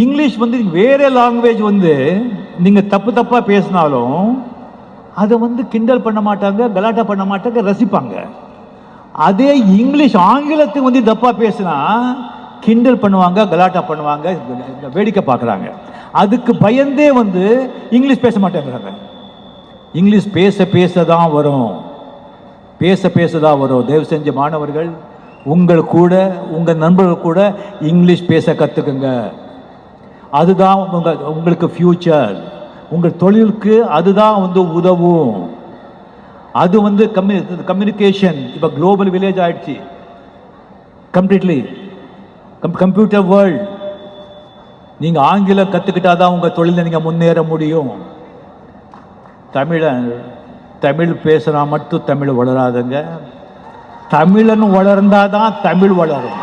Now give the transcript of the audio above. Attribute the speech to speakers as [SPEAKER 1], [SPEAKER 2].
[SPEAKER 1] English வந்து வேற language வந்து நீங்க தப்பு தப்பா பேசினாலும் அதை வந்து கிண்டல் பண்ண மாட்டாங்க, கலாட்டா பண்ண மாட்டாங்க, ரசிப்பாங்க. அதே இங்கிலீஷ் ஆங்கிலத்தை வந்து தப்பா பேசினா கிண்டல் பண்ணுவாங்க, கலாட்டா பண்ணுவாங்க, வேடிக்கை பார்க்குறாங்க. அதுக்கு பயந்தே வந்து இங்கிலீஷ் பேச மாட்டேங்கிறாங்க. இங்கிலீஷ் பேச பேச தான் வரும், பேச பேச தான் வரும். தயவு செஞ்ச மாணவர்கள், உங்கள் கூட உங்கள் நண்பர்கள் கூட இங்கிலீஷ் பேச கற்றுக்குங்க. அதுதான் உங்களுக்கு ஃபியூச்சர். உங்கள் தொழிலுக்கு அதுதான் வந்து உதவும். அது வந்து கம்யூனிகேஷன் இப்போ குளோபல் வில்லேஜ் ஆயிடுச்சு, கம்ப்ளீட்லி கம்ப்யூட்டர் வேர்ல்ட். நீங்கள் ஆங்கிலம் கற்றுக்கிட்டாதான் உங்கள் தொழிலில் நீங்கள் முன்னேற முடியும். தமிழ் பேசுனா மட்டும் தமிழ் வளராதுங்க. தமிழன் வளர்ந்தாதான் தமிழ் வளரும்.